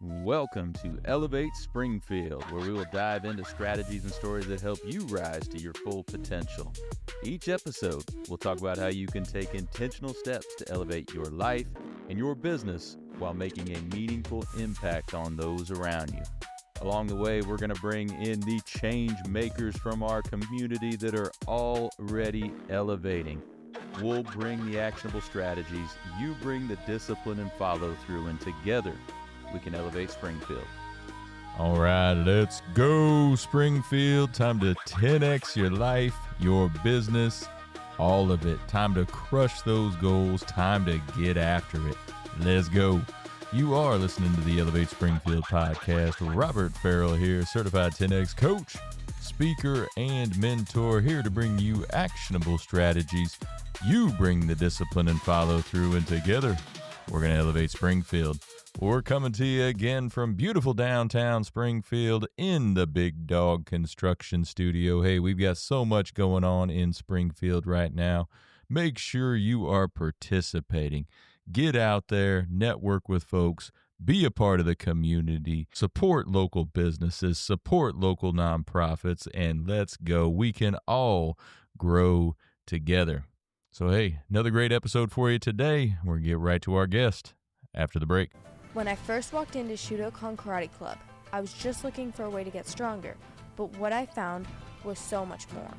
Welcome to Elevate Springfield, where we will dive into strategies and stories that help you rise to your full potential. Each episode, we'll talk about how you can take intentional steps to elevate your life and your business while making a meaningful impact on those around you. Along the way, we're going to bring in the change makers from our community that are already elevating. We'll bring the actionable strategies, you bring the discipline and follow through, and together we can elevate Springfield. All right, let's go, Springfield. Time to 10x your life, your business, all of it. Time to crush those goals. Time to get after it. Let's go. You are listening to the Elevate Springfield podcast. Robert Farrell here, certified 10X coach, speaker, and mentor, here to bring you actionable strategies. You bring the discipline and follow through, and together we're going to elevate Springfield. We're coming to you again from beautiful downtown Springfield in the Big Dog Construction Studio. Hey, we've got so much going on in Springfield right now. Make sure you are participating. Get out there, network with folks, be a part of the community, support local businesses, support local nonprofits, and let's go. We can all grow together. So, hey, another great episode for you today. We're going to get right to our guest after the break. When I first walked into Shudokan Karate Club, I was just looking for a way to get stronger, but what I found was so much more.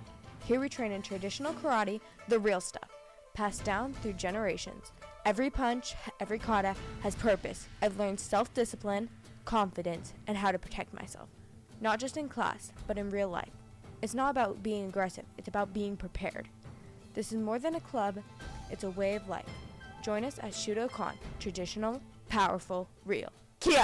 Here we train in traditional karate, the real stuff, passed down through generations. Every punch, every kata has purpose. I've learned self-discipline, confidence, and how to protect myself. Not just in class, but in real life. It's not about being aggressive, it's about being prepared. This is more than a club, it's a way of life. Join us at Shudokan, traditional, powerful, real. Ki!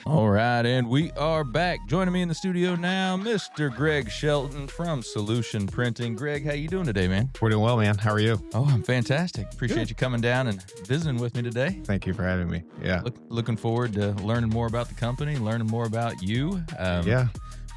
All right, and we are back. Joining me in the studio now, Mr. Greg Shelton from Solution Printing. Greg, how you doing today, man? We're doing well, man. How are you? Oh, I'm fantastic. Appreciate you coming down and visiting with me today. Thank you for having me. Yeah. Looking forward to learning more about the company, learning more about you. Yeah.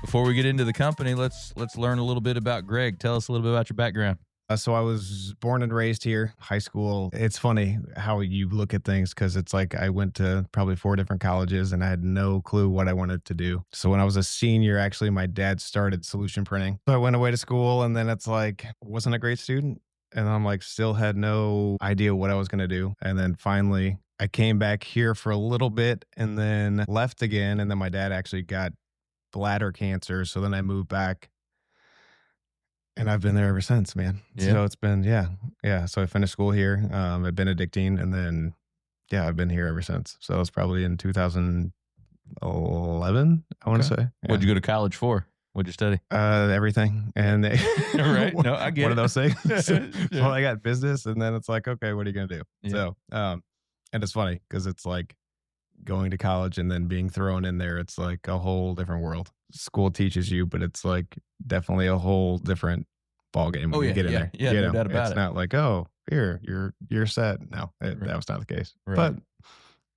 Before we get into the company, let's learn a little bit about Greg. Tell us a little bit about your background. So I was born and raised here, high school. It's funny how you look at things because it's like I went to probably 4 different colleges and I had no clue what I wanted to do. So when I was a senior, actually, my dad started Solution Printing. So I went away to school and then it's like, wasn't a great student. And I'm like, still had no idea what I was going to do. And then finally, I came back here for a little bit and then left again. And then my dad actually got bladder cancer. So then I moved back. And I've been there ever since, man. Yeah. So it's been, yeah. So I finished school here at Benedictine, and then, I've been here ever since. So it was probably in 2011, I want to say. Yeah. What'd you go to college for? What'd you study? Everything. And right. No, I get one it. of those things. Yeah. Well, I got business, and then it's like, okay, what are you going to do? Yeah. So, and it's funny because it's like going to college and then being thrown in there. It's like a whole different world. School teaches you, but it's like definitely a whole different ball game when you get in there. Yeah, no doubt about it. It's not like, oh, here, you're set. No, that was not the case. Right. But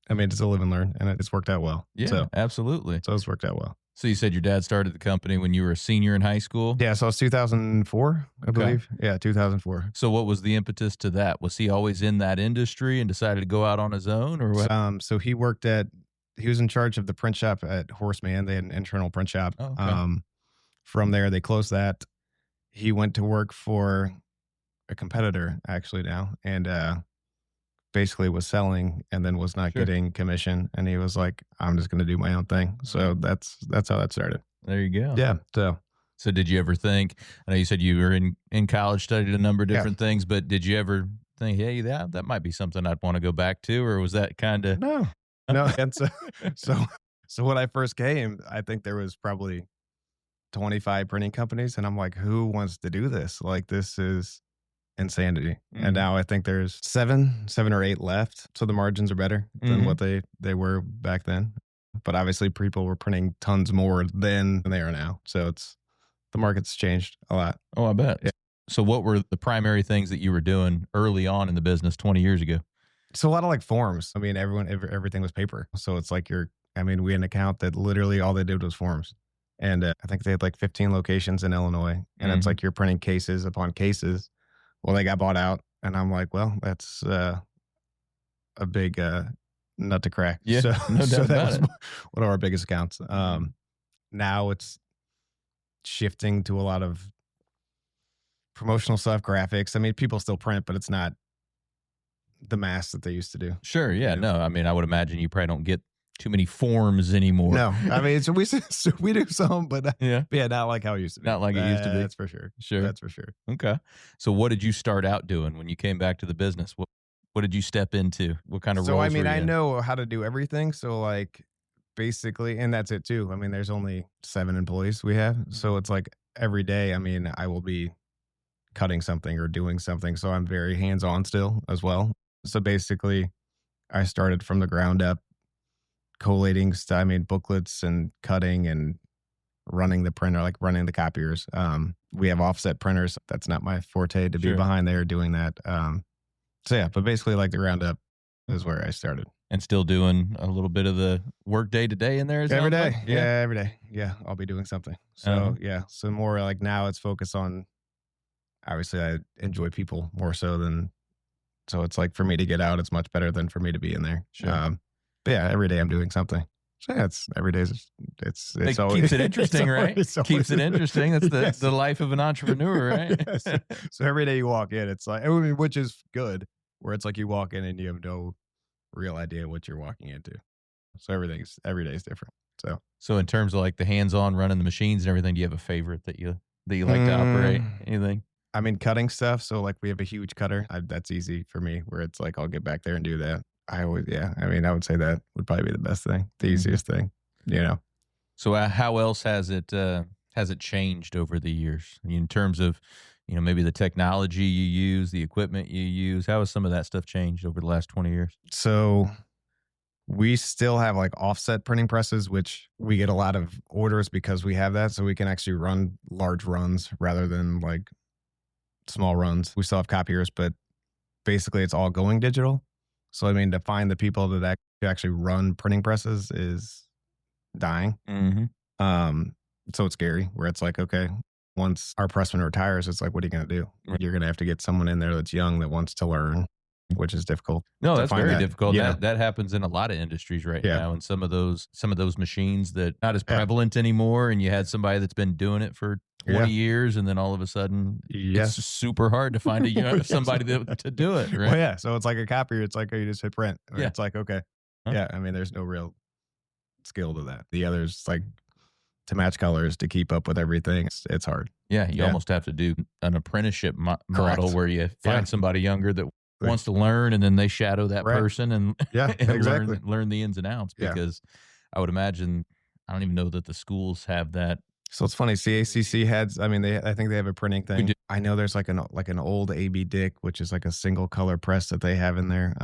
I mean, it's a live and learn, and it's worked out well. Yeah, absolutely. So it's worked out well. So you said your dad started the company when you were a senior in high school? Yeah, so it's 2004, I believe. Yeah, 2004. So what was the impetus to that? Was he always in that industry and decided to go out on his own, or what? So he was in charge of the print shop at Horseman. They had an internal print shop. Oh, okay. From there, they closed that. He went to work for a competitor actually now, and basically was selling and then was not getting commission. And he was like, I'm just going to do my own thing. So that's how that started. There you go. Yeah. So did you ever think, I know you said you were in college, studied a number of different things, but did you ever think, hey, that might be something I'd want to go back to, or was that kind of? No. And so when I first came, I think there was probably 25 printing companies, and I'm like, who wants to do this? Like, this is insanity. Mm-hmm. And now I think there's seven or 8 left. So the margins are better than what they were back then. But obviously people were printing tons more then than they are now. So the market's changed a lot. Oh, I bet. Yeah. So what were the primary things that you were doing early on in the business 20 years ago? So a lot of like forms. I mean, everything was paper. So it's like we had an account that literally all they did was forms. And I think they had like 15 locations in Illinois. And it's like you're printing cases upon cases. Well, they got bought out. And I'm like, well, that's a big nut to crack. Yeah, So, no so doubt that about was it. one of our biggest accounts. Now it's shifting to a lot of promotional stuff, graphics. I mean, people still print, but it's not the mass that they used to do. Sure, yeah, You know? no, I mean, I would imagine you probably don't get too many forms anymore. No, I mean, so we do some, but Yeah, yeah, not like how it used to be. not like it used to be. That's for sure. Sure. That's for sure. Okay. So what did you start out doing when you came back to the business? What did you step into? What kind of So roles I mean, were you I in? know how to do everything. So like basically, and that's it too. I mean, there's only 7 employees we have, so it's like every day. I mean, I will be cutting something or doing something. So I'm very hands on still as well. So basically, I started from the ground up, collating stuff. I mean, booklets and cutting and running the printer, like running the copiers. We have offset printers. That's not my forte to be Sure. behind there doing that. So yeah, but basically, like the ground up is where I started. And still doing a little bit of the work day to day in there? Every day. Like? Yeah, every day. Yeah, I'll be doing something. So Uh-huh. yeah, so more like now it's focused on. Obviously, I enjoy people more so than. So it's like for me to get out, it's much better than for me to be in there. Sure. But yeah, every day I'm doing something. So yeah, it's every day. It's It always keeps it interesting, right? it's Keeps it interesting. That's yes. the life of an entrepreneur, right? Yes. So every day you walk in, it's like, I mean, which is good, where it's like you walk in and you have no real idea what you're walking into. So every day is different. So in terms of like the hands-on running the machines and everything, do you have a favorite that you like to operate? Anything? I mean, cutting stuff. So like we have a huge cutter. That's easy for me, where it's like I'll get back there and do that. I mean, I would say that would probably be the best thing, the easiest thing, you know. So how else has it changed over the years in terms of, maybe the technology you use, the equipment you use? How has some of that stuff changed over the last 20 years? So we still have like offset printing presses, which we get a lot of orders because we have that. So we can actually run large runs rather than like small runs. We still have copiers, but basically it's all going digital. So I mean, to find the people that actually run printing presses is dying. Mm-hmm. So it's scary where it's like, okay, once our pressman retires, it's like, what are you going to do? Right. You're going to have to get someone in there that's young that wants to learn, which is difficult. No, to that's find very that, difficult. you know? That happens in a lot of industries right Yeah. now, and some of those machines that not as prevalent anymore. And you had somebody that's been doing it for 20 years, and then all of a sudden, Yes. it's super hard to find somebody to do it. Right? Well, yeah. So it's like a copier. It's like, oh, you just hit print. Yeah. It's like, okay. Huh? Yeah. I mean, there's no real skill to that. The others, like to match colors, to keep up with everything. It's hard. Yeah, you almost have to do an apprenticeship model where you find somebody younger that wants to learn, and then they shadow that person and, Yeah, and exactly. learn the ins and outs. Because I would imagine, I don't even know that the schools have that. So it's funny. CACC had. I mean, I think they have a printing thing. do. I know there's like an old AB Dick, which is like a single color press that they have in there.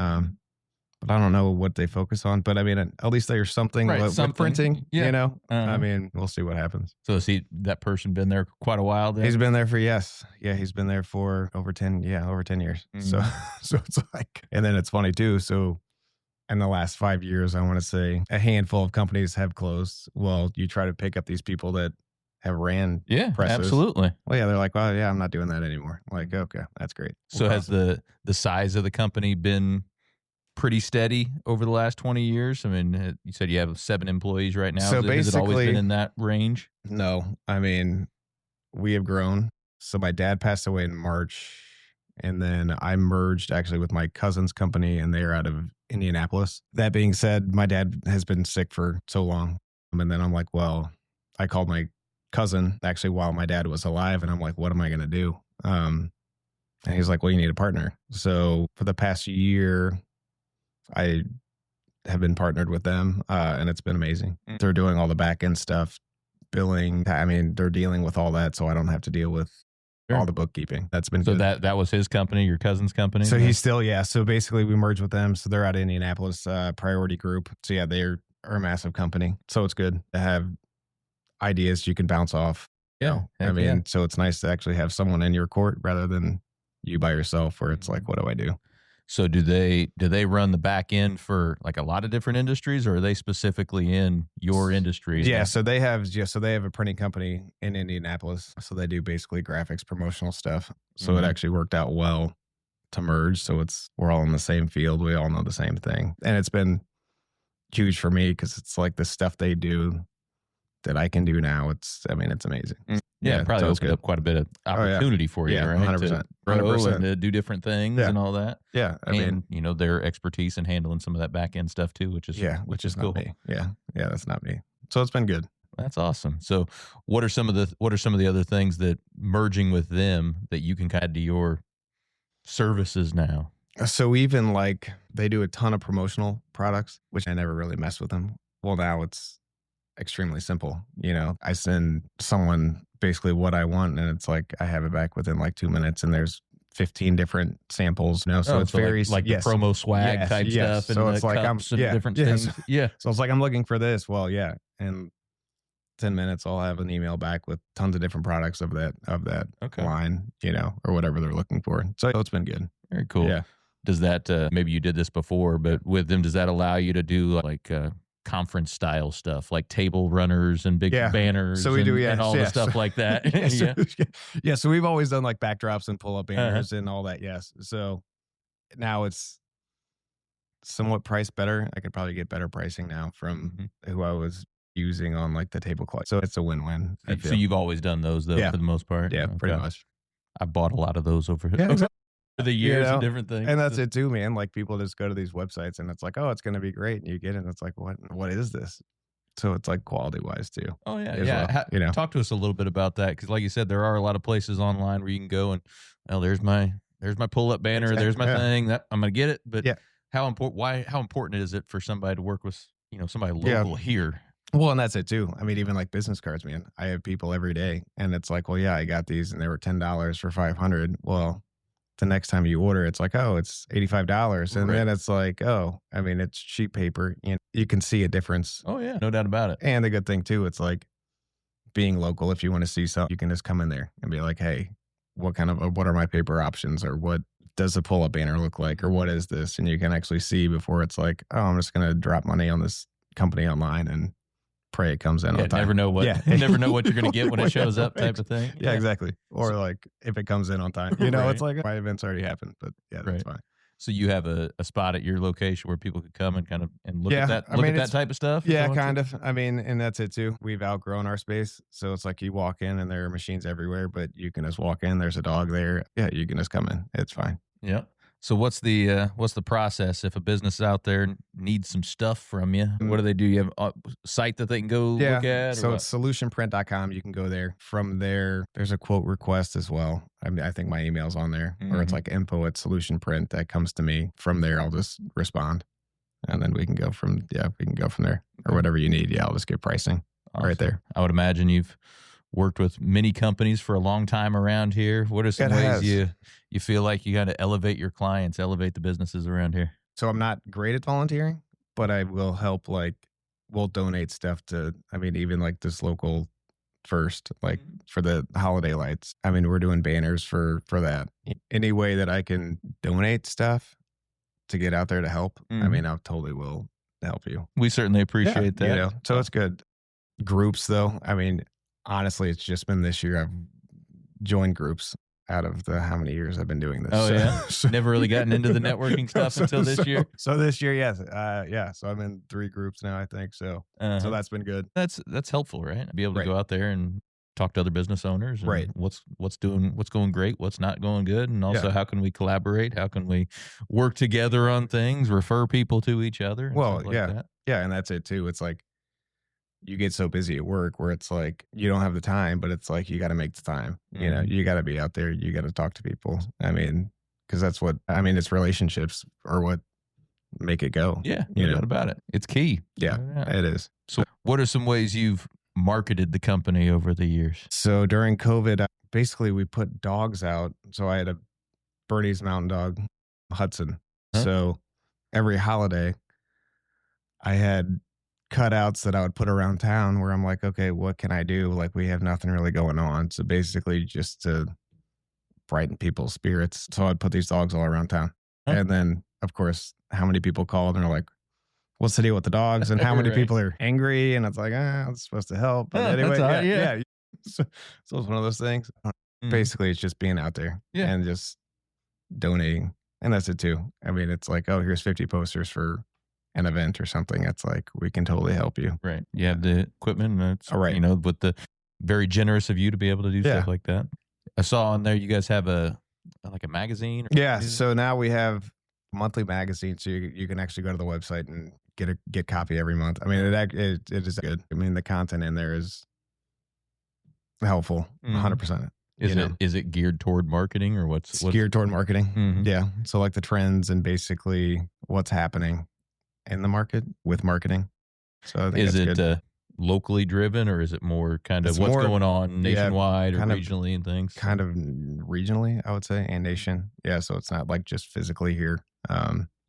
But I don't know what they focus on. But I mean, at least there's something with printing. Yeah. You know. I mean, we'll see what happens. So has that person been there quite a while then? He's been there for he's been there for over 10 years. So it's like, and then it's funny too. So in the last 5 years, I want to say a handful of companies have closed. Well, you try to pick up these people that have ran presses. Absolutely. Well, yeah, they're like, well, yeah, I'm not doing that anymore. I'm like, okay, that's great. So has the size of the company been pretty steady over the last 20 years? I mean, you said you have 7 employees right now. So has it always been in that range? No, I mean, we have grown. So my dad passed away in March, and then I merged actually with my cousin's company, and they're out of Indianapolis. That being said, my dad has been sick for so long. And then I'm like, well, I called my cousin actually while my dad was alive, and I'm like, what am I going to do? And he's like, well, you need a partner. So for the past year, I have been partnered with them, and it's been amazing. They're doing all the back end stuff, billing. I mean, they're dealing with all that, so I don't have to deal with all the bookkeeping. That's been so good. that was his company, your cousin's company? So he's still, So basically, we merged with them. So they're out of Indianapolis, Priority Group. So yeah, they're a massive company. So it's good to have ideas you can bounce off. Yeah, I mean, so it's nice to actually have someone in your court rather than you by yourself, where it's like, what do I do? So do they run the back end for like a lot of different industries, or are they specifically in your industry? Yeah, so they have a printing company in Indianapolis. So they do basically graphics, promotional stuff. So it actually worked out well to merge. So we're all in the same field. We all know the same thing. And it's been huge for me because it's like the stuff they do that I can do now. It's amazing. Yeah, probably so it's opened up quite a bit of opportunity for you, Yeah, right? 100%. To grow 100%. and to do different things Yeah. and all that. Yeah, I And, mean, their expertise in handling some of that back end stuff too, which is which is cool. not me. Yeah, that's not me. So it's been good. That's awesome. So what are some of the other things that merging with them that you can add to your services now? So even like they do a ton of promotional products, which I never really mess with them. Well, now it's extremely simple. I send someone basically what I want, and it's like I have it back within like 2 minutes, and there's 15 different samples. So it's very like the promo swag type stuff, and so the it's like cups and different things. Yeah. So it's like I'm looking for this. Well, yeah, in 10 minutes I'll have an email back with tons of different products of that Okay. line, or whatever they're looking for. So it's been good. Very cool. Yeah. Does that maybe you did this before, but with them, does that allow you to do like conference style stuff, like table runners and big banners? So we do, and all the stuff like that. So we've always done like backdrops and pull up banners and all that. Yes. So now it's somewhat priced better. I could probably get better pricing now from who I was using on like the tablecloth. So it's a win-win. So you've always done those though, for the most part? Yeah, pretty much. I bought a lot of those over the years and different things. And that's it too, man. Like people just go to these websites and it's like, oh, it's going to be great. And you get it and it's like, what is this? So it's like quality wise too. Oh yeah. Yeah. Talk to us a little bit about that. Cause like you said, there are a lot of places online where you can go and, well, there's my pull up banner. There's my thing that I'm going to get it. But how important is it for somebody to work with, somebody local here? Well, and that's it too. I mean, even like business cards, man, I have people every day and it's like, well, yeah, I got these and they were $10 for 500. Well, the next time you order, it's like, oh, it's $85. And then it's like, oh, I mean, it's cheap paper. You can see a difference. Oh yeah, no doubt about it. And the good thing too, it's like being local. If you want to see something, you can just come in there and be like, hey, what are my paper options, or what does a pull-up banner look like, or what is this? And you can actually see before it's like, oh, I'm just going to drop money on this company online and pray it comes in on time. Never know what never know what you're going to get when it shows up, type of thing. Yeah, exactly. Or like if it comes in on time, it's like my event's already happened, but that's fine. So you have a spot at your location where people could come and kind of look at that, at that type of stuff? Yeah, kind of. I mean, and that's it too. We've outgrown our space. So it's like you walk in and there are machines everywhere, but you can just walk in, there's a dog there. Yeah, you can just come in. It's fine. Yeah. So what's the process if a business out there needs some stuff from you? What do they do? You have a site that they can go look at? So it's solutionprint.com. You can go there. From there, there's a quote request as well. I mean, I think my email's on there, or it's like info@solutionprint. That comes to me. From there, I'll just respond, and then we can go from there, or whatever you need. Yeah, I'll just get pricing right there. I would imagine you've worked with many companies for a long time around here. What are some ways you feel like you got to elevate your clients, elevate the businesses around here? So I'm not great at volunteering, but I will help. Like, we'll donate stuff to, I mean, even like this local first, like for the holiday lights. I mean, we're doing banners for that. Any way that I can donate stuff to get out there to help, I mean, I totally will help you. We certainly appreciate that. So it's good. Groups though, I mean, honestly, it's just been this year I've joined groups out of the how many years I've been doing this. Oh, yeah? Never really gotten into the networking stuff until this year? So this year, yes. So I'm in 3 groups now, I think. So so that's been good. That's helpful, right? Be able to go out there and talk to other business owners. And what's going great, what's not going good, and also how can we collaborate? How can we work together on things, refer people to each other? Well, yeah, and that's it too. It's like, you get so busy at work where it's like you don't have the time, but it's like you got to make the time. You got to be out there. You got to talk to people. I mean, because that's what it's relationships are what make it go. Yeah, no doubt about it. It's key. Yeah, it is. So, what are some ways you've marketed the company over the years? So during COVID, basically we put dogs out. So I had a Bernese Mountain Dog, Hudson. So every holiday, I had cutouts that I would put around town where I'm like, okay, what can I do? Like, we have nothing really going on. So basically just to brighten people's spirits. So I'd put these dogs all around town. And then, of course, how many people called and are like, what's the deal with the dogs? And how many people are angry? And it's like, I'm supposed to help. But anyway, So it's one of those things. Basically, it's just being out there and just donating. And that's it too. I mean, it's like, oh, here's 50 posters for an event or something, it's like, we can totally help you. Right. You have the equipment, and it's, All right. with the very generous of you to be able to do Yeah. stuff like that. I saw on there you guys have a magazine. Yeah. So now we have a monthly magazine, so you can actually go to the website and get copy every month. I mean, it is good. I mean, the content in there is helpful, 100%. Is it geared toward marketing, or what's geared toward marketing? Mhm. Yeah. So like the trends and basically what's happening in the market with marketing. So I think Is that's it good. locally driven, or is it more kind of It's what's more- going on nationwide or kind of- regionally and things? Kind of regionally, I would say, and nation. Yeah. So it's not like just physically here.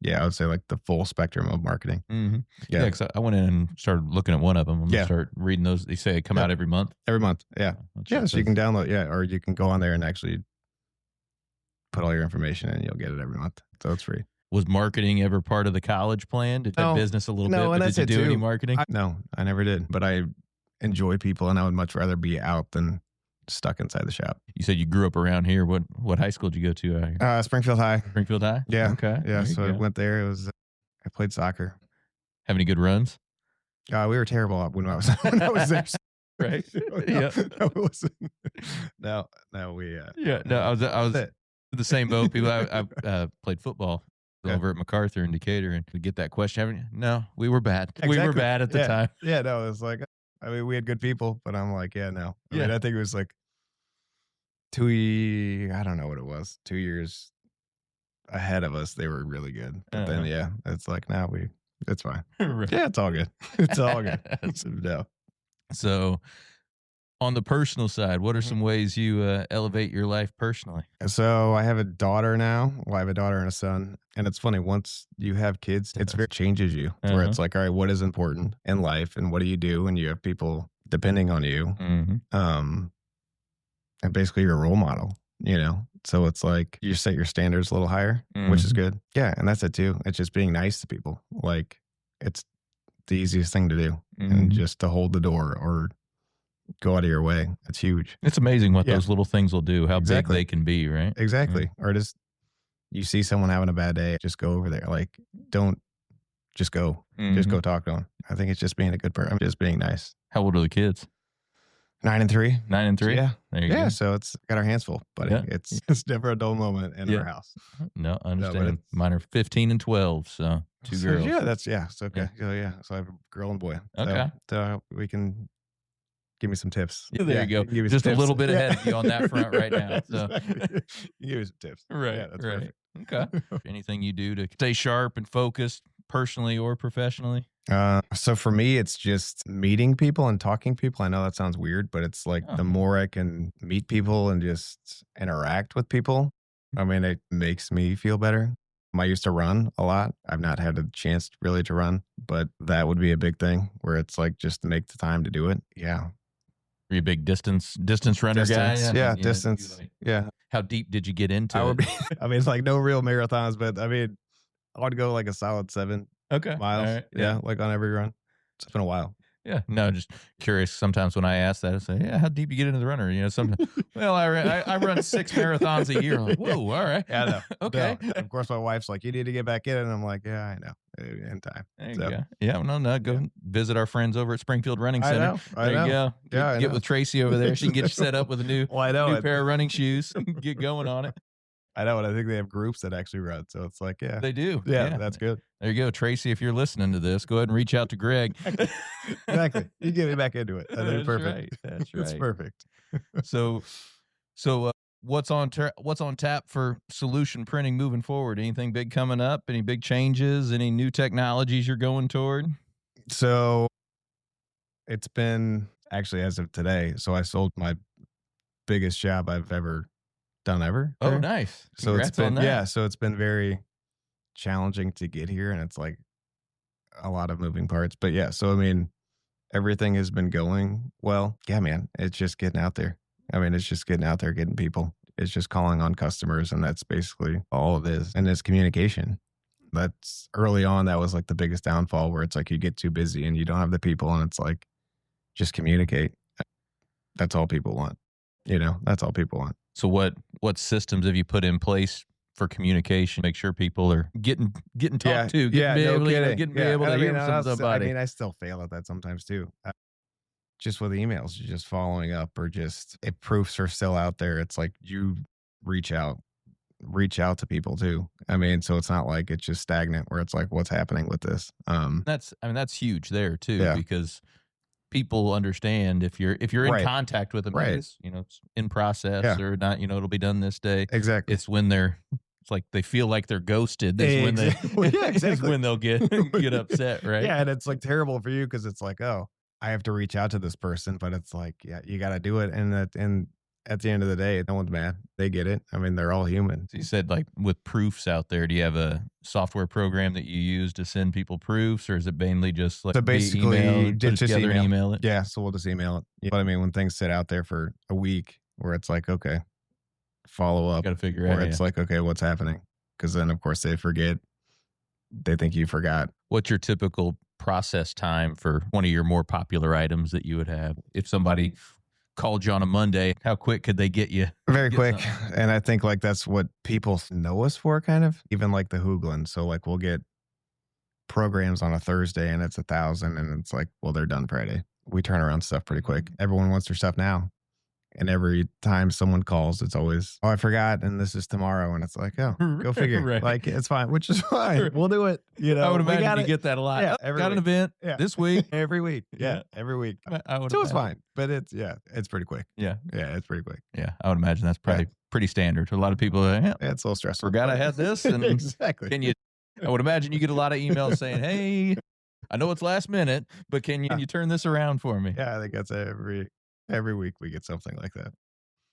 Yeah, I would say like the full spectrum of marketing. Mm-hmm. Yeah. Because I went in and started looking at one of them. I'm Yeah. gonna start reading those. They say they come out every month. Every month. Yeah. That's Yeah. what So it you can says. download, or you can go on there and actually put all your information in, and you'll get it every month. So it's free. Was marketing ever part of the college plan? Did you have No. business a little No, bit? and But that's did you it do any too. marketing? No, I never did. But I enjoy people, and I would much rather be out than stuck inside the shop. You said you grew up around here. What high school did you go to? Springfield High. Springfield High? Yeah. Okay. Yeah. There you So I go. went there. I played soccer. Have any good runs? We were terrible when I was when I was there. Right. No, Yeah. no, it wasn't. No, we. Yeah. No, I was that's it. the same boat. People. I played football Yeah. over at MacArthur in Decatur, and we get that question. Haven't you? No, we were bad. We were Exactly. bad at the Yeah. time. Yeah, no, it was like, I mean, we had good people, but I'm like, yeah, no. I mean, Yeah. I think it was like I don't know what it was, 2 years ahead of us. They were really good. But then, yeah, it's like, now it's fine. Right. Yeah, it's all good. It's all good. No. So, on the personal side, what are some ways you elevate your life personally? So I have a daughter now. Well, I have a daughter and a son. And it's funny, once you have kids, it changes you, where it's like, all right, what is important in life and what do you do? And you have people depending on you. Mm-hmm. And basically you're a role model, So it's like you set your standards a little higher, which is good. Yeah. And that's it too. It's just being nice to people. Like, it's the easiest thing to do. And just to hold the door or go out of your way. It's huge. It's amazing what those little things will do, how Exactly. big they can be, right? Exactly. Or just, you see someone having a bad day, just go over there. Like, don't just go. Just go talk to them. I think it's just being a good person. Just being nice. How old are the kids? 9 and 3. 9 and 3? Yeah. There you Yeah. go. So it's got our hands full, buddy. Yeah. It's never a dull moment in our house. No, I but understand. it's- Mine are 15 and 12, so 2 So, girls. yeah, it's okay. So I have a girl and boy. Okay. So we can give me some tips. Yeah, there you go. give me some Just a tips. little bit ahead of you on that front right now. So. Exactly. Give me some tips. Right, Yeah, that's right. perfect. Okay. Anything you do to stay sharp and focused personally or professionally? So for me, it's just meeting people and talking to people. I know that sounds weird, but it's like the more I can meet people and just interact with people, I mean, it makes me feel better. I used to run a lot. I've not had a chance really to run, but that would be a big thing where it's like just to make the time to do it. Yeah. Are you a big distance runner guy? Distance. Yeah, distance. Yeah. How deep did you get into I it? would be, I mean, it's like no real marathons, but I mean, I would go like a solid 7 Okay. miles. All right. Yeah. Like on every run. It's been a while. Yeah. No, just curious. Sometimes when I ask that, I say, yeah, how deep you get into the runner? Sometimes, well, I run 6 marathons a year. I'm like, whoa, all right. Yeah, I know. Okay. No. Of course, my wife's like, you need to get back in. And I'm like, yeah, I know. In time. There you So, go. Yeah, no, go visit our friends over at Springfield Running I Center. know. I There know. you go. Yeah, I Get know. with Tracy over there. She can get you set up with a new, Well, I know. new pair of running shoes. Get going on it. I know. And I think they have groups that actually run. So it's like, yeah. They do. Yeah, that's good. There you go. Tracy, if you're listening to this, go ahead and reach out to Greg. Exactly. You get me back into it. That'd be That's perfect. right. That's It's right. perfect. So what's on tap for solution printing moving forward? Anything big coming up? Any big changes? Any new technologies you're going toward? So it's been actually as of today. So I sold my biggest job I've ever done ever. Oh, there. nice. So Congrats it's been, on that. yeah. So it's been very challenging to get here. And it's like a lot of moving parts. But yeah, so I mean, everything has been going well. Yeah, man. It's just getting out there. I mean, it's just getting out there, getting people. It's just calling on customers. And that's basically all it is. And it's communication. That's early on. That was like the biggest downfall where it's like you get too busy and you don't have the people. And it's like, just communicate. That's all people want. That's all people want. So what systems have you put in place for communication, make sure people are getting talked to, Yeah, no kidding. getting be able to hear from somebody. I still fail at that sometimes too. Just with emails, just following up, or just if proofs are still out there, it's like you reach out to people too. I mean, so it's not like it's just stagnant where it's like, what's happening with this? That's huge there too, Yeah. because people understand if you're in Right. contact with them, Right. it's, it's in process Yeah. or not, it'll be done this day. Exactly. It's when it's like they feel like they're ghosted. Is when Yeah, exactly. is when they'll get upset, right? Yeah, and it's like terrible for you because it's like, oh, I have to reach out to this person, but it's like, yeah, you got to do it, and at the end of the day, no one's mad. They get it. I mean, they're all human. So you said, like, with proofs out there, do you have a software program that you use to send people proofs, or is it mainly just like So basically, email, put it just together and email it? Yeah, so we'll just email it. But I mean, when things sit out there for a week, where it's like, okay, follow up, Got to figure where out. it's like, okay, what's happening? Because then, of course, they forget. They think you forgot. What's your typical process time for one of your more popular items that you would have? If somebody called you on a Monday, how quick could they get you? Very Get quick. something. And I think like that's what people know us for, kind of. Even like the Hoogland. So like we'll get programs on a Thursday and it's 1,000, and it's like, well, they're done Friday. We turn around stuff pretty quick. Everyone wants their stuff now. And every time someone calls, it's always, oh, I forgot, and this is tomorrow. And it's like, oh, go figure. Right. Like, it's fine, which is fine. We'll do it. I would imagine you get that a lot. Yeah, Oh, every got an week. event this week. Every week. Yeah. Yeah, every week. I would So it's imagine. fine. But it's pretty quick. Yeah. Yeah, it's pretty quick. Yeah. I would imagine that's probably pretty standard. A lot of people, Yeah, it's a little stressful. forgot I but- had this. And Exactly. can you, I would imagine you get a lot of emails saying, hey, I know it's last minute, but can you turn this around for me? Yeah, I think that's every week we get something like that.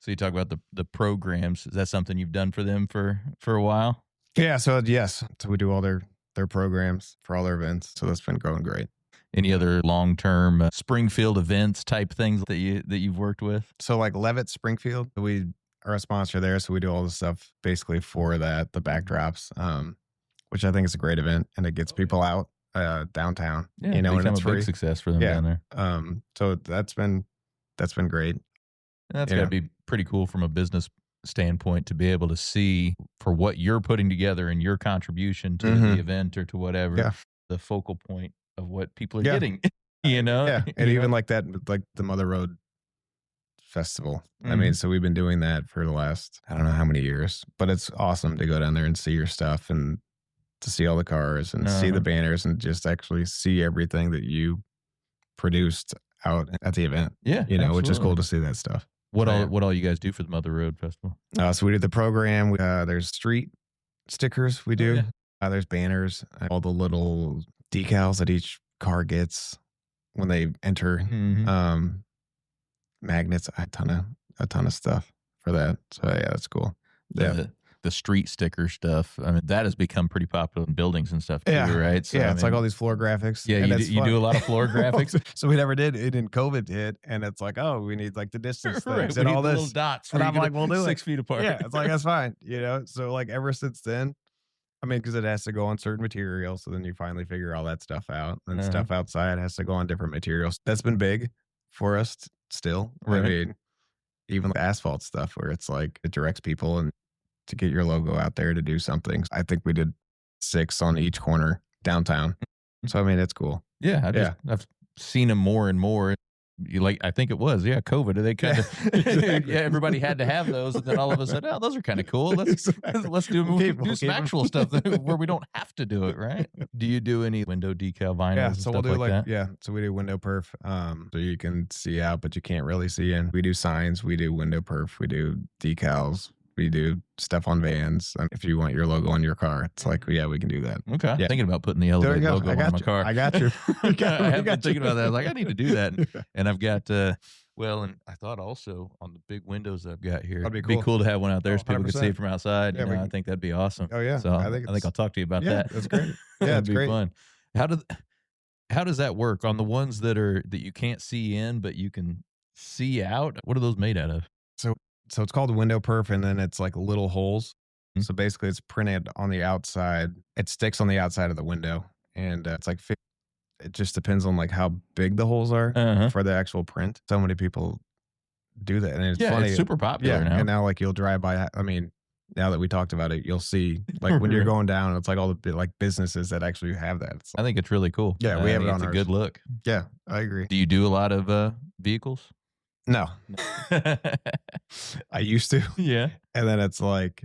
So you talk about the programs. Is that something you've done for them for a while? Yeah, so yes. So we do all their programs for all their events. So that's been going great. Any other long-term Springfield events type things that you've worked with? So like Levitt Springfield, we are a sponsor there. So we do all the stuff basically for that, the backdrops, which I think is a great event, and it gets people out downtown. Yeah, and it's a big free. success for them Yeah. down there. So that's been great. That's Yeah. got to be pretty cool from a business standpoint to be able to see for what you're putting together and your contribution to the event or to whatever, Yeah. the focal point of what people are Yeah. getting, you know? Yeah, and You even know? like that, like the Mother Road Festival. I Mhm. mean, so we've been doing that for the last, I don't know how many years, but it's awesome to go down there and see your stuff and to see all the cars and see the banners and just actually see everything that you produced out at the event. Yeah, Which is cool absolutely. to see that stuff. What So, all yeah. what all you guys do for the Mother Road Festival? So we did the program. There's street stickers we do. yeah. There's banners, all the little decals that each car gets when they enter. Mhm. Magnets, a ton of stuff for that. So yeah, that's cool. Yeah. The street sticker stuff. I mean, that has become pretty popular in buildings and stuff too, Yeah. right? So, Yeah, I it's like mean, all these floor graphics. yeah, and you it's do a fun. lot of floor graphics. So we never did it, and COVID hit, and it's like, oh, we need like the distance Right, things we and need all the this. little dots. And where I'm you like, get we'll do 6 feet apart. Yeah, it's like, that's fine. So like ever since then, I mean, because it has to go on certain materials. So then you finally figure all that stuff out. And stuff outside has to go on different materials. That's been big for us still. Right. I mean, even the asphalt stuff where it's like it directs people and to get your logo out there to do something. I think we did 6 on each corner downtown. So I mean, it's cool. Yeah, I've seen them more and more. I think it was, COVID. They kind of, Exactly. yeah, everybody had to have those, and then all of a sudden, oh, those are kind of cool. Let's do Keep some 'em. actual stuff where we don't have to do it, right? Do you do any window decal vinyls? Yeah, and so stuff we'll do like that? yeah, so we do window perf, so you can see out, but you can't really see in. We do signs, we do window perf, we do decals, we do stuff on vans. If you want your logo on your car, it's like, yeah, we can do that. Okay, Yeah. thinking about putting the There Elevate you go. logo I on got my you. car. I got you. I have been got thinking you. about that. I was like, I need to do that, and I've got. And I thought also on the big windows that I've got here, That'd be it'd be cool. cool to have one out there so people could see 100%. it from outside. Yeah, we I can- think that'd be awesome. Oh yeah, So I think I'll talk to you about yeah, that. that's great. Yeah, That'd it's be great. fun. How does that work on the ones that you can't see in but you can see out? What are those made out of? So it's called window perf, and then it's like little holes. Mhm. So basically, it's printed on the outside. It sticks on the outside of the window, and it's like it just depends on like how big the holes are for the actual print. So many people do that, and it's funny. It's super popular now. And now like you'll drive by. I mean, now that we talked about it, you'll see like when you're Right. going down, it's like all the like businesses that actually have that. It's I think it's really cool. Yeah, we I have think it it's on a good ours. look. Yeah, I agree. Do you do a lot of vehicles? No, I used to. Yeah. And then it's like,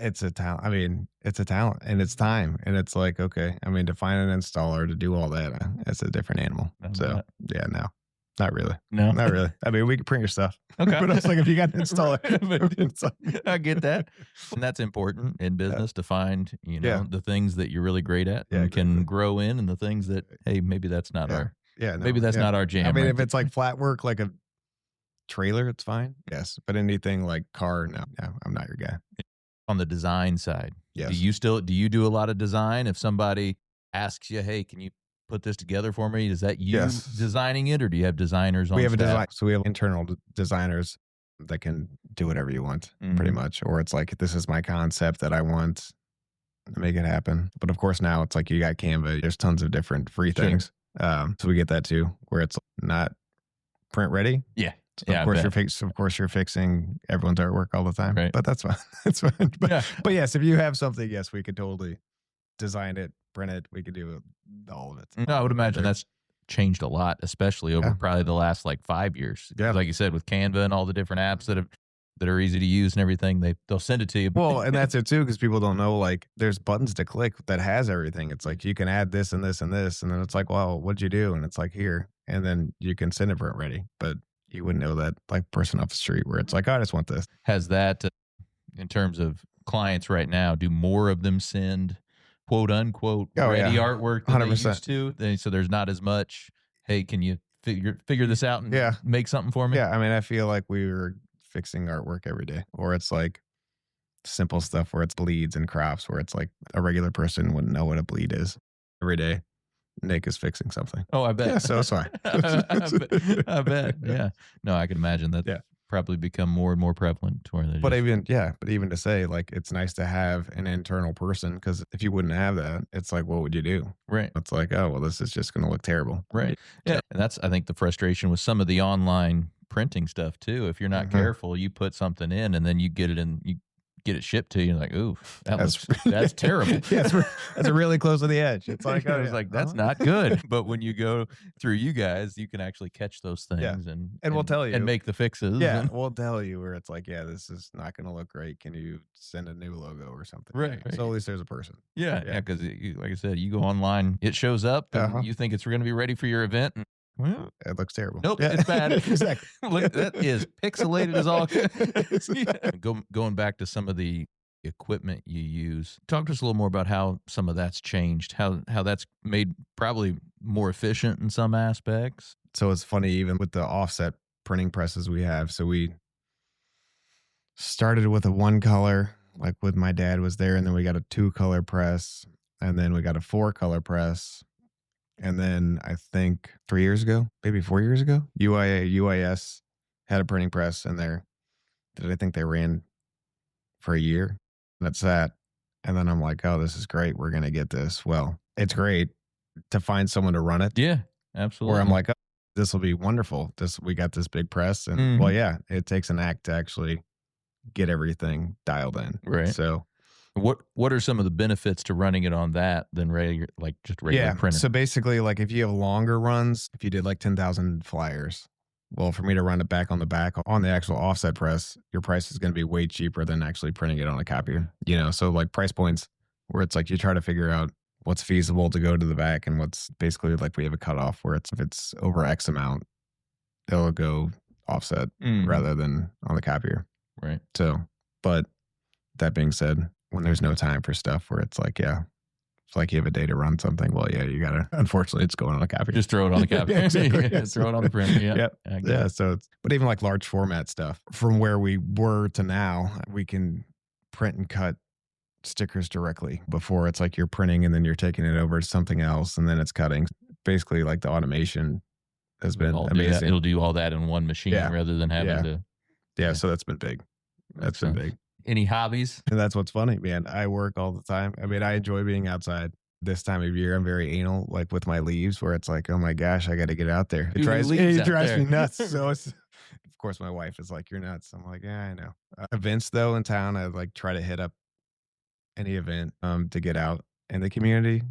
it's a talent. I mean, it's a talent and it's time. And it's like, okay, I mean, to find an installer to do all that, it's a different animal. I So, bet. yeah, no, not really. No. Not really. I mean, we can print your stuff. Okay. But it's like, if you got an installer, it's like- I get that. And that's important in business to find, Yeah. the things that you're really great at Yeah, and can exactly. grow in, and the things that, hey, maybe that's not our, yeah, no, maybe that's yeah. not our jam. I mean, right if it's like flat work, like a trailer, it's fine. Yes. But anything like car, no, I'm not your guy. on the design side. Yes. Do you do a lot of design? If somebody asks you, hey, can you put this together for me? Is that you Yes. designing it, or do you have designers on We have a staff? design, so we have internal designers that can do whatever you want, pretty Mhm. much. Or it's like, this is my concept that I want to make it happen. But of course, now it's like you got Canva. There's tons of different free Sure. things. So we get that too, where it's not print ready. Yeah. So Yeah, I of course bet. you're fixing everyone's artwork all the time. Right. But that's fine. That's fine. But, Yeah. but yes, if you have something, yes, we could totally design it, print it. We could do all of it. No, I would imagine There- that's changed a lot, especially over Yeah. probably the last like 5 years. Yeah. Like you said, with Canva and all the different apps that are easy to use and everything, they'll send it to you. Well, and that's it too, because people don't know, like, there's buttons to click that has everything. It's like, you can add this and this and this. And then it's like, well, what'd you do? And it's like, here. And then you can send it print ready. But you wouldn't know that, like, person off the street where it's like, I just want this. Has that, in terms of clients right now, do more of them send quote unquote ready artwork than they 100%. used to? So there's not as much, hey, can you figure this out and Yeah. make something for me? Yeah. I mean, I feel like we were fixing artwork every day, or it's like simple stuff where it's bleeds and crops, where it's like a regular person wouldn't know what a bleed is. Every day, Nick is fixing something. Oh, I bet. Yeah, so it's fine. I bet. Yeah. No, I can imagine that. Yeah. Probably become more and more prevalent to where they But just, even to say, like, it's nice to have an internal person, because if you wouldn't have that, it's like, what would you do? right. It's like, oh, well, this is just going to look terrible. Right. Yeah. And that's, I think, the frustration with some of the online printing stuff too. If you're not Mhm. careful, you put something in and then you get it shipped to you, and like, ooh, That's that's terrible. Yeah, that's really close to the edge. It's like, oh, It's yeah. like, that's Uh-huh. not good. But when you go through you guys, you can actually catch those things Yeah. and we'll tell you. and make the fixes. Yeah, and- we'll tell you where it's like, yeah, this is not going to look great. Can you send a new logo or something? Right. So at least there's a person. yeah. Yeah. Yeah. Because like I said, you go online, it shows up, and Uh-huh. you think it's going to be ready for your event. And, well, It looks terrible. nope, Yeah. it's bad. Exactly. Look, that is pixelated as all. Exactly. Yeah. Going back to some of the equipment you use, talk to us a little more about how some of that's changed, how that's made probably more efficient in some aspects. So it's funny, even with the offset printing presses we have. So we started with a one color, like with my dad was there, and then we got a 2-color press, and then we got a 4-color press. And then I think 3 years ago, maybe 4 years ago, UIS had a printing press in there that I think they ran for a year. That's that. And then I'm like, oh, this is great. We're going to get this. Well, it's great to find someone to run it. Yeah, absolutely. Where I'm like, oh, this will be wonderful. We got this big press. And Mhm. well, yeah, it takes an act to actually get everything dialed in. Right. So what are some of the benefits to running it on that than regular yeah. printer? So basically, like, if you have longer runs, if you did like 10,000 flyers, well, for me to run it back on the actual offset press, your price is going to be way cheaper than actually printing it on a copier. So like price points where it's like you try to figure out what's feasible to go to the back, and what's basically like we have a cutoff where if it's over X amount, it'll go offset Mhm. rather than on the copier. Right. So, but that being said, when there's no time for stuff where it's like, yeah, it's like you have a day to run something. Well, yeah, you gotta. Unfortunately, it's going on a copier. Just throw it on the copier. Yeah, exactly. Yeah, throw it on the printer. Yeah. Yep. I get Yeah. it. So, but even like large format stuff, from where we were to now, we can print and cut stickers directly. Before, it's like you're printing and then you're taking it over to something else and then it's cutting. Basically, like, the automation has been amazing. It'll do all that in one machine Yeah. rather than having Yeah. to. Yeah. So that's been big. That's been big. Any hobbies? And that's what's funny, man. I work all the time. I mean, I enjoy being outside. This time of year, I'm very anal, like with my leaves, where it's like, oh my gosh, I got to get out there. Do the leaves It out drives there. me nuts. So it's, of course, my wife is like, "You're nuts." I'm like, "Yeah, I know." Events though in town, I like try to hit up any event to get out in the community.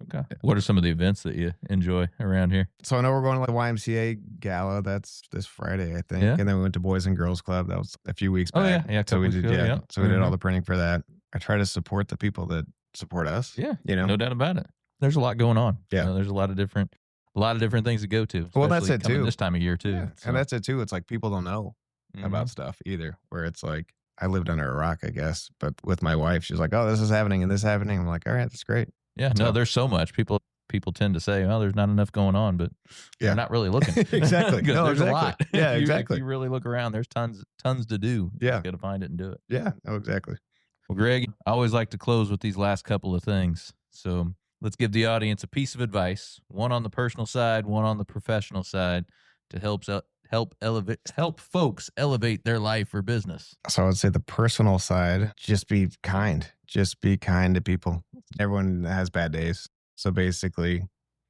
Okay. What are some of the events that you enjoy around here? So I know we're going to the YMCA gala. That's this Friday, I think. Yeah. And then we went to Boys and Girls Club. That was a few weeks Oh, back. yeah. Yeah. So we did, yeah. So we did all Mhm. the printing for that. I try to support the people that support us. Yeah. You know? No doubt about it. There's a lot going on. Yeah. There's a lot of different things to go to. Well, that's especially it coming too. this time of year too. Yeah. So. And that's it too. It's like people don't know about stuff either, where it's like, I lived under a rock, I guess. But with my wife, she's like, "Oh, this is happening and this is happening." I'm like, "All right, that's great." Yeah. No, there's so much. People tend to say, "Well, there's not enough going on," but they're not really looking. Exactly. No, there's a lot. Yeah, If exactly. you really look around, there's tons to do. Yeah. You got to find it and do it. Yeah. No, exactly. Well, Greg, I always like to close with these last couple of things. So let's give the audience a piece of advice, one on the personal side, one on the professional side, to help folks elevate their life or business. So I would say the personal side, just be kind. Just be kind to people. Everyone has bad days. So basically,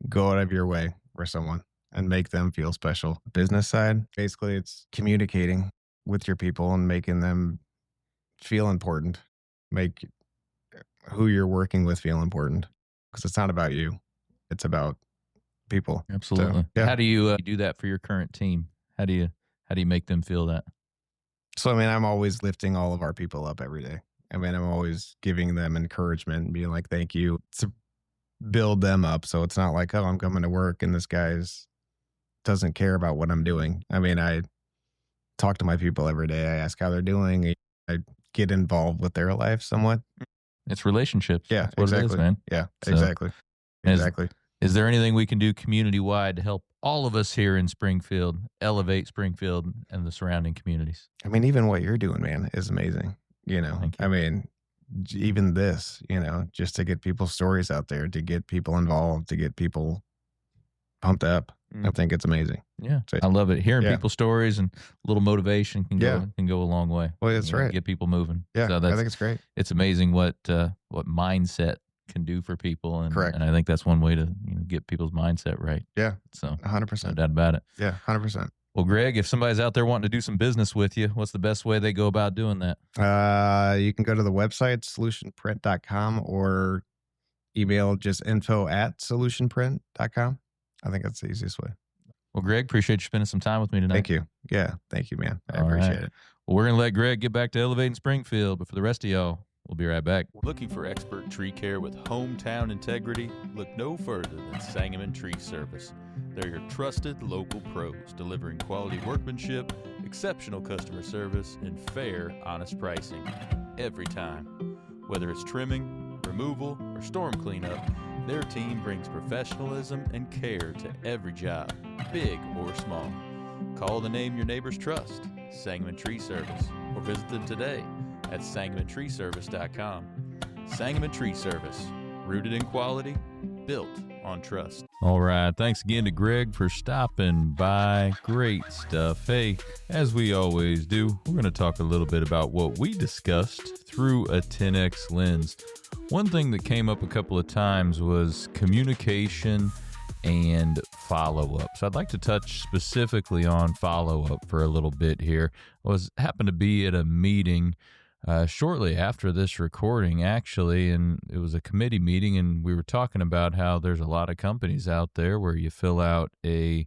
go out of your way for someone and make them feel special. Business side, basically, it's communicating with your people and making them feel important. Make who you're working with feel important, because it's not about you. It's about people. Absolutely. So, yeah. How do you do that for your current team? How do you make them feel that? So, I mean, I'm always lifting all of our people up every day. I mean, I'm always giving them encouragement and being like, "Thank you," to build them up. So it's not like, "Oh, I'm coming to work and this guy's doesn't care about what I'm doing." I mean, I talk to my people every day. I ask how they're doing. I get involved with their life somewhat. It's relationships. Yeah, That's what exactly. it is, man. Yeah, So, exactly. Exactly. Is there anything we can do community-wide to help all of us here in Springfield elevate Springfield and the surrounding communities? I mean, even what you're doing, man, is amazing. You know, Thank you. I mean, even this, just to get people's stories out there, to get people involved, to get people pumped up. I think it's amazing. Yeah, So, I love it. Hearing yeah. people's stories and a little motivation can go a long way. Well, that's right. Get people moving. Yeah, So I think it's great. it's amazing what mindset can do for people, and Correct. And I think that's one way to get people's mindset right. Yeah, So 100%. no doubt about it. Yeah, 100%. Well, Greg, if somebody's out there wanting to do some business with you, what's the best way they go about doing that? You can go to the website, solutionprint.com, or email just info@solutionprint.com. I think that's the easiest way. Well, Greg, appreciate you spending some time with me tonight. Thank you. Yeah. Thank you, man. I All appreciate right. it. Well, we're going to let Greg get back to elevating Springfield, but for the rest of y'all, we'll be right back. Looking for expert tree care with hometown integrity? Look no further than Sangamon Tree Service. They're your trusted local pros, delivering quality workmanship, exceptional customer service, and fair, honest pricing every time. Whether it's trimming, removal, or storm cleanup, their team brings professionalism and care to every job, big or small. Call the name your neighbors trust, Sangamon Tree Service, or visit them today at sangamontreeservice.com. Sangamon Tree Service, rooted in quality, built on trust. All right. Thanks again to Greg for stopping by. Great stuff. Hey, as we always do, we're going to talk a little bit about what we discussed through a 10X lens. One thing that came up a couple of times was communication and follow-up. So I'd like to touch specifically on follow-up for a little bit here. Happened to be at a meeting shortly after this recording, actually, and it was a committee meeting, and we were talking about how there's a lot of companies out there where you fill out a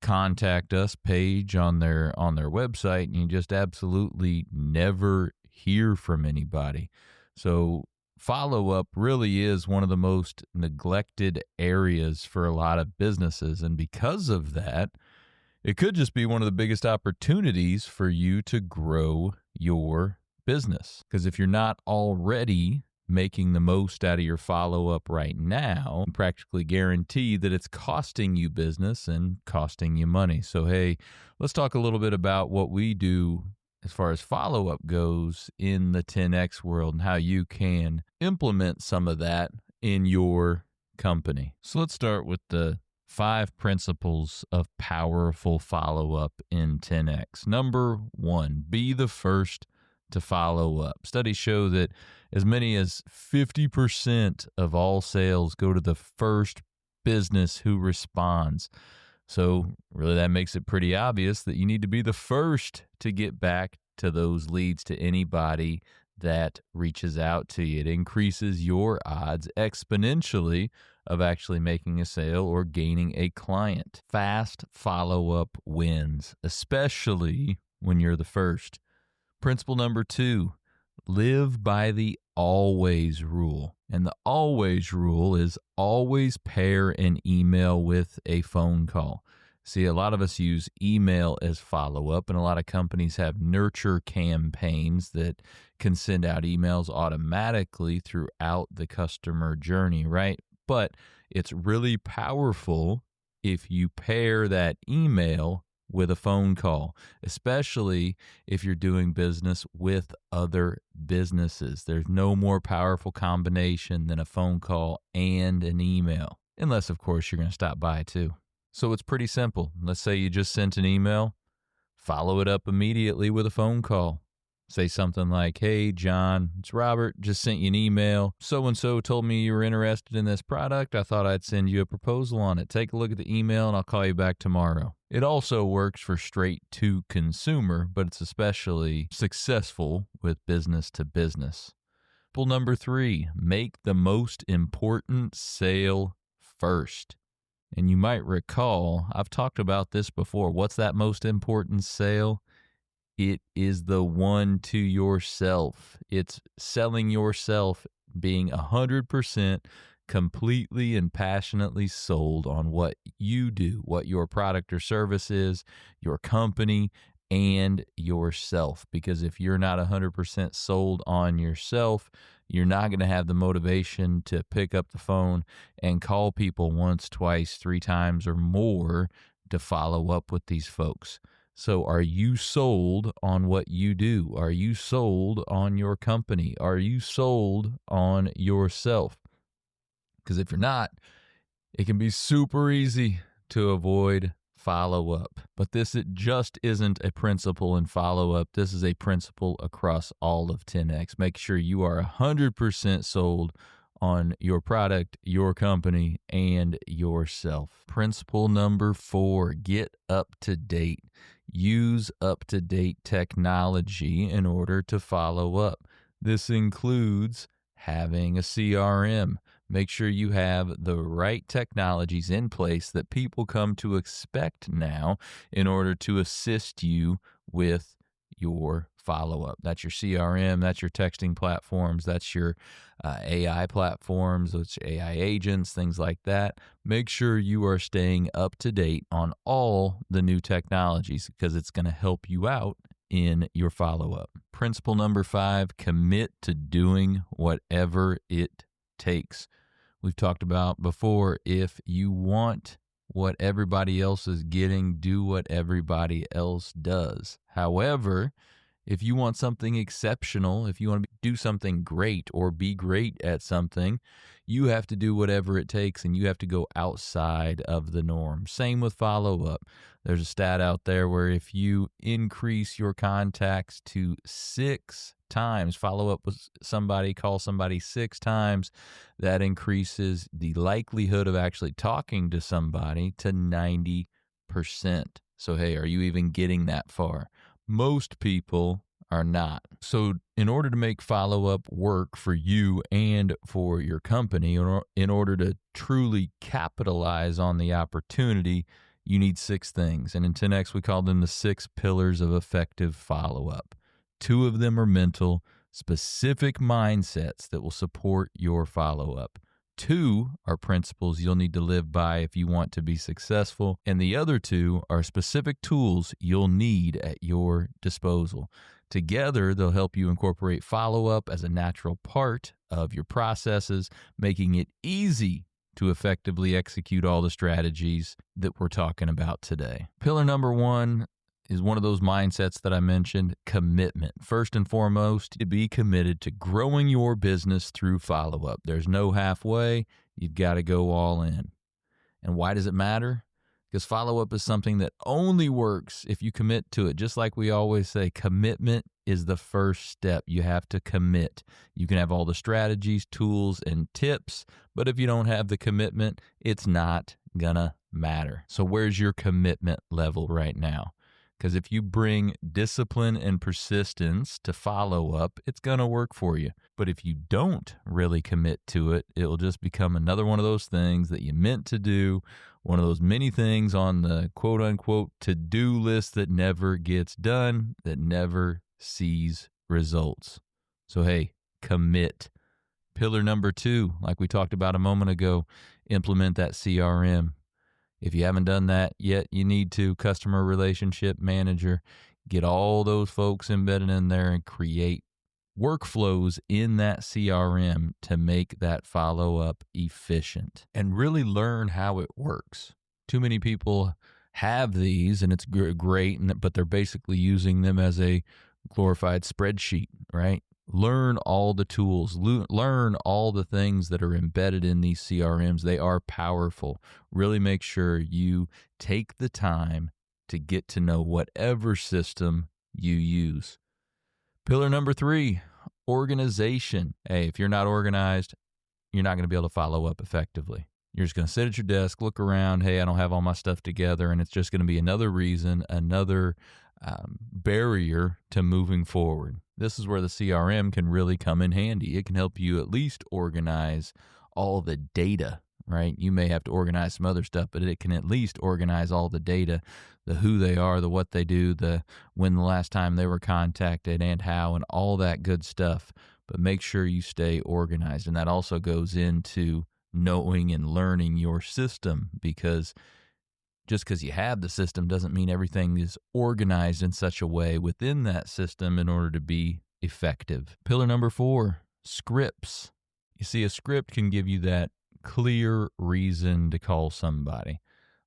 contact us page on their website, and you just absolutely never hear from anybody. So follow-up really is one of the most neglected areas for a lot of businesses, and because of that, it could just be one of the biggest opportunities for you to grow your business. Because if you're not already making the most out of your follow-up right now, you practically guarantee that it's costing you business and costing you money. So, hey, let's talk a little bit about what we do as far as follow-up goes in the 10X world and how you can implement some of that in your company. So let's start with the 5 principles of powerful follow-up in 10X. Number 1, be the first to follow up. Studies show that as many as 50% of all sales go to the first business who responds. So really that makes it pretty obvious that you need to be the first to get back to those leads, to anybody that reaches out to you. It increases your odds exponentially of actually making a sale or gaining a client. Fast follow-up wins, especially when you're the first. Principle number 2, live by the always rule. And the always rule is always pair an email with a phone call. See, a lot of us use email as follow-up, and a lot of companies have nurture campaigns that can send out emails automatically throughout the customer journey, right? But it's really powerful if you pair that email with a phone call, especially if you're doing business with other businesses. There's no more powerful combination than a phone call and an email, unless, of course, you're going to stop by too. So it's pretty simple. Let's say you just sent an email, follow it up immediately with a phone call. Say something like, hey, John, it's Robert, just sent you an email. So-and-so told me you were interested in this product. I thought I'd send you a proposal on it. Take a look at the email and I'll call you back tomorrow. It also works for straight to consumer, but it's especially successful with business to business. Principle number 3, make the most important sale first. And you might recall, I've talked about this before. What's that most important sale? It is the one to yourself. It's selling yourself, being 100% completely and passionately sold on what you do, what your product or service is, your company, and yourself. Because if you're not 100% sold on yourself, you're not going to have the motivation to pick up the phone and call people once, twice, 3 times or more to follow up with these folks. So are you sold on what you do? Are you sold on your company? Are you sold on yourself? Because if you're not, it can be super easy to avoid follow-up. But this it just isn't a principle in follow-up. This is a principle across all of 10X. Make sure you are 100% sold on your product, your company, and yourself. Principle number 4, get up to date. Use up-to-date technology in order to follow up. This includes having a CRM. Make sure you have the right technologies in place that people come to expect now in order to assist you with your follow-up. That's your CRM, that's your texting platforms, that's your AI platforms, that's AI agents, things like that. Make sure you are staying up to date on all the new technologies because it's going to help you out in your follow-up. Principle number 5, commit to doing whatever it takes. We've talked about before, if you want what everybody else is getting, do what everybody else does. However, if you want something exceptional, if you want to do something great or be great at something, you have to do whatever it takes and you have to go outside of the norm. Same with follow-up. There's a stat out there where if you increase your contacts to 6 times, follow up with somebody, call somebody 6 times, that increases the likelihood of actually talking to somebody to 90%. So, hey, are you even getting that far? Most people are not. So in order to make follow-up work for you and for your company, or in order to truly capitalize on the opportunity, you need 6 things. And in 10X, we call them the 6 pillars of effective follow-up. 2 of them are mental, specific mindsets that will support your follow-up. 2 are principles you'll need to live by if you want to be successful, and the other 2 are specific tools you'll need at your disposal. Together, they'll help you incorporate follow-up as a natural part of your processes, making it easy to effectively execute all the strategies that we're talking about today. Pillar number 1 is one of those mindsets that I mentioned, commitment. First and foremost, to be committed to growing your business through follow-up. There's no halfway. You've got to go all in. And why does it matter? Because follow-up is something that only works if you commit to it. Just like we always say, commitment is the first step. You have to commit. You can have all the strategies, tools, and tips, but if you don't have the commitment, it's not gonna matter. So where's your commitment level right now? Because if you bring discipline and persistence to follow up, it's going to work for you. But if you don't really commit to it, it will just become another one of those things that you meant to do, one of those many things on the quote unquote to-do list that never gets done, that never sees results. So hey, commit. Pillar number 2, like we talked about a moment ago, implement that CRM. If you haven't done that yet, you need to. Customer relationship manager. Get all those folks embedded in there and create workflows in that CRM to make that follow-up efficient and really learn how it works. Too many people have these and it's great, but they're basically using them as a glorified spreadsheet, right? Learn all the tools, learn all the things that are embedded in these CRMs. They are powerful. Really make sure you take the time to get to know whatever system you use. Pillar number 3, organization. Hey, if you're not organized, you're not going to be able to follow up effectively. You're just going to sit at your desk, look around. Hey, I don't have all my stuff together. And it's just going to be another reason, another barrier to moving forward. This is where the CRM can really come in handy. It can help you at least organize all the data, right? You may have to organize some other stuff, but it can at least organize all the data, the who they are, the what they do, the when the last time they were contacted and how, and all that good stuff. But make sure you stay organized. And that also goes into knowing and learning your system, because just because you have the system doesn't mean everything is organized in such a way within that system in order to be effective. Pillar number 4, scripts. You see, a script can give you that clear reason to call somebody.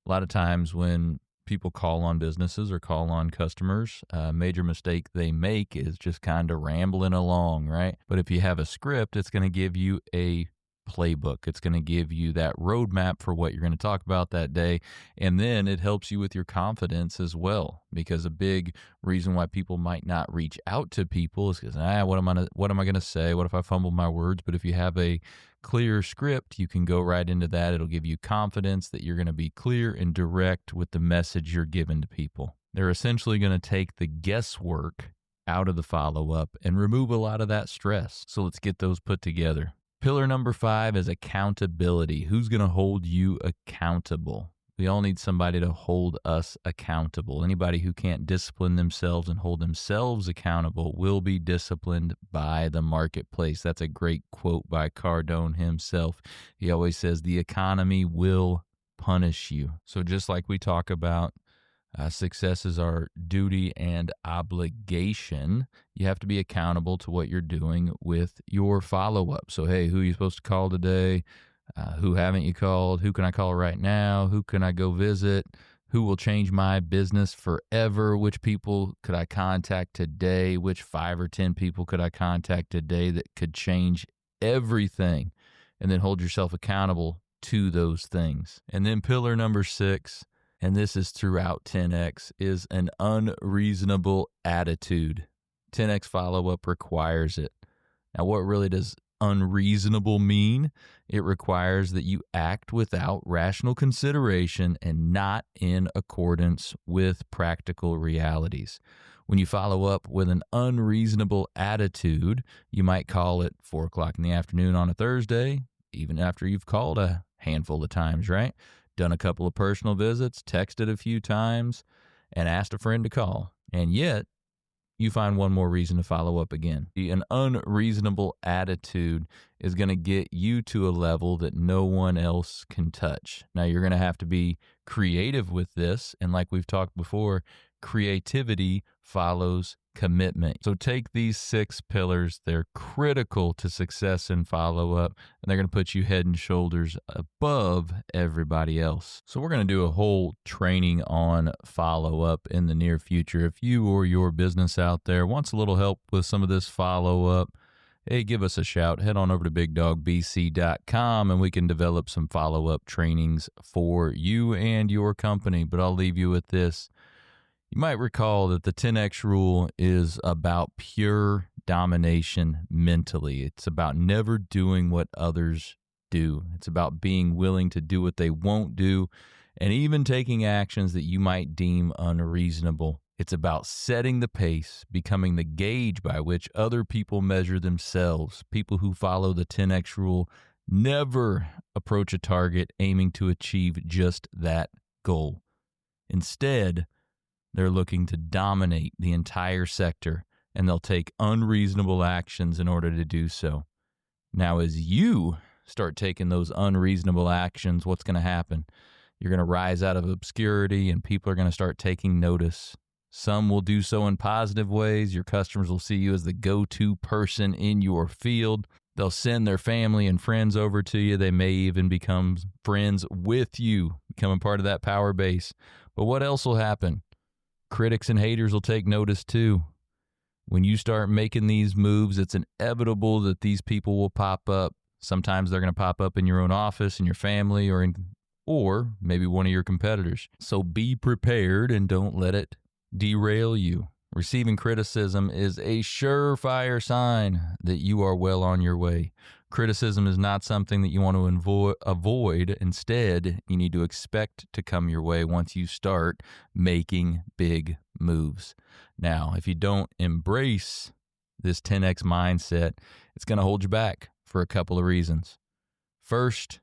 A lot of times when people call on businesses or call on customers, a major mistake they make is just kind of rambling along, right? But if you have a script, it's going to give you a playbook. It's going to give you that roadmap for what you're going to talk about that day. And then it helps you with your confidence as well, because a big reason why people might not reach out to people is because, what am I going to say? What if I fumble my words? But if you have a clear script, you can go right into that. It'll give you confidence that you're going to be clear and direct with the message you're giving to people. They're essentially going to take the guesswork out of the follow-up and remove a lot of that stress. So let's get those put together. Pillar number 5 is accountability. Who's going to hold you accountable? We all need somebody to hold us accountable. Anybody who can't discipline themselves and hold themselves accountable will be disciplined by the marketplace. That's a great quote by Cardone himself. He always says, the economy will punish you. So just like we talk about success is our duty and obligation, you have to be accountable to what you're doing with your follow-up. So, hey, who are you supposed to call today? Who haven't you called? Who can I call right now? Who can I go visit? Who will change my business forever? Which people could I contact today? Which 5 or 10 people could I contact today that could change everything? And then hold yourself accountable to those things. And then pillar number 6, and this is throughout 10X, is an unreasonable attitude. 10X follow-up requires it. Now, what really does unreasonable mean? It requires that you act without rational consideration and not in accordance with practical realities. When you follow up with an unreasonable attitude, you might call at 4 o'clock in the afternoon on a Thursday, even after you've called a handful of times, right? Done a couple of personal visits, texted a few times, and asked a friend to call. And yet, you find one more reason to follow up again. An unreasonable attitude is going to get you to a level that no one else can touch. Now, you're going to have to be creative with this. And like we've talked before, creativity follows commitment. So take these 6 pillars. They're critical to success and follow-up, and they're going to put you head and shoulders above everybody else. So we're going to do a whole training on follow-up in the near future. If you or your business out there wants a little help with some of this follow-up, hey, give us a shout. Head on over to bigdogbc.com and we can develop some follow-up trainings for you and your company. But I'll leave you with this. You might recall that the 10X rule is about pure domination mentally. It's about never doing what others do. It's about being willing to do what they won't do and even taking actions that you might deem unreasonable. It's about setting the pace, becoming the gauge by which other people measure themselves. People who follow the 10X rule never approach a target aiming to achieve just that goal. Instead, they're looking to dominate the entire sector, and they'll take unreasonable actions in order to do so. Now, as you start taking those unreasonable actions, what's going to happen? You're going to rise out of obscurity, and people are going to start taking notice. Some will do so in positive ways. Your customers will see you as the go-to person in your field. They'll send their family and friends over to you. They may even become friends with you, becoming part of that power base. But what else will happen? Critics and haters will take notice too. When you start making these moves, it's inevitable that these people will pop up. Sometimes they're going to pop up in your own office, in your family, or maybe one of your competitors. So be prepared and don't let it derail you. Receiving criticism is a surefire sign that you are well on your way. Criticism is not something that you want to avoid. Instead, you need to expect to come your way once you start making big moves. Now, if you don't embrace this 10X mindset, it's going to hold you back for a couple of reasons. First,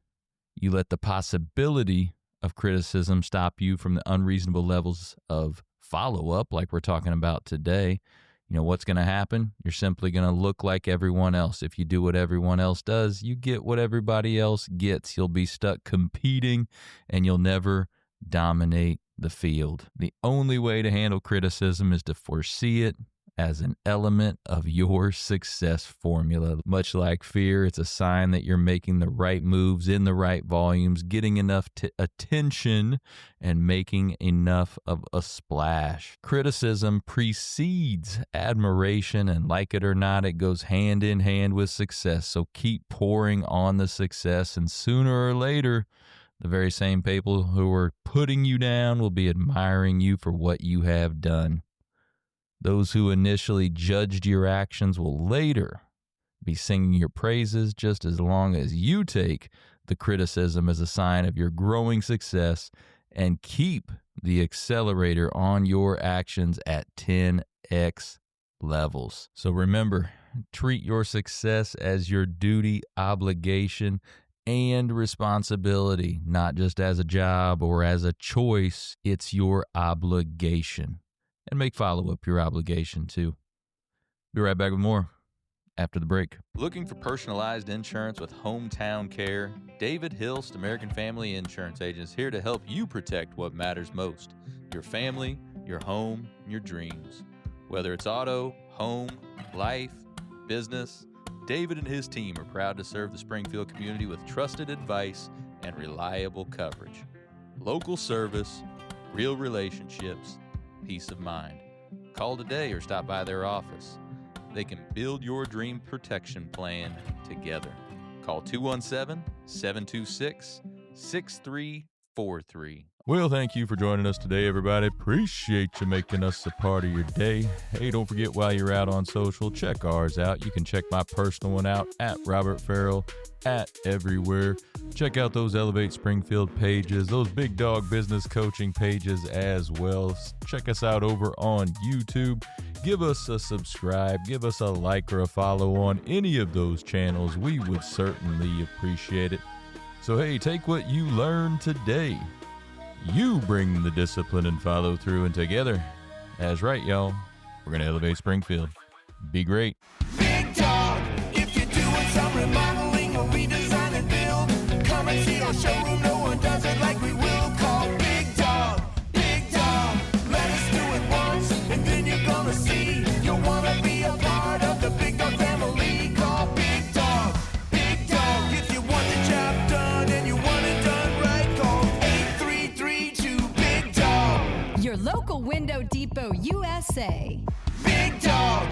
you let the possibility of criticism stop you from the unreasonable levels of follow-up like we're talking about today. You know what's going to happen? You're simply going to look like everyone else. If you do what everyone else does, you get what everybody else gets. You'll be stuck competing, and you'll never dominate the field. The only way to handle criticism is to foresee it as an element of your success formula. Much like fear, it's a sign that you're making the right moves in the right volumes, getting enough attention, and making enough of a splash. Criticism precedes admiration, and like it or not, it goes hand in hand with success. So keep pouring on the success, and sooner or later, the very same people who are putting you down will be admiring you for what you have done. Those who initially judged your actions will later be singing your praises, just as long as you take the criticism as a sign of your growing success and keep the accelerator on your actions at 10X levels. So remember, treat your success as your duty, obligation, and responsibility, not just as a job or as a choice. It's your obligation. And make follow-up your obligation, too. Be right back with more after the break. Looking for personalized insurance with hometown care? David Hilst, American Family Insurance Agent, is here to help you protect what matters most: your family, your home, and your dreams. Whether it's auto, home, life, business, David and his team are proud to serve the Springfield community with trusted advice and reliable coverage. Local service, real relationships, peace of mind. Call today or stop by their office. They can build your dream protection plan together. Call 217-726-6343. Well, thank you for joining us today, everybody. Appreciate you making us a part of your day. Hey, don't forget, while you're out on social, check ours out. You can check my personal one out at Robert Farrell @everywhere. Check out those Elevate Springfield pages, those Big Dog Business Coaching pages as well. Check us out over on YouTube. Give us a subscribe, give us a like or a follow on any of those channels. We would certainly appreciate it. So hey, take what you learned today. You bring the discipline and follow through, and together, that's right, y'all, we're going to elevate Springfield. Be great. Big Dog, if you're doing some remodeling or redesign and build, come and see our showroom. No one does it like we will. Call Big Dog, Big Dog. Let us do it once, and then you're gonna see you'll wanna be a part of the Big Dog family. Call Big Dog, Big Dog. If you want the job done and you want it done right, call 8332 Big Dog. Your local Window Depot USA. Big Dog.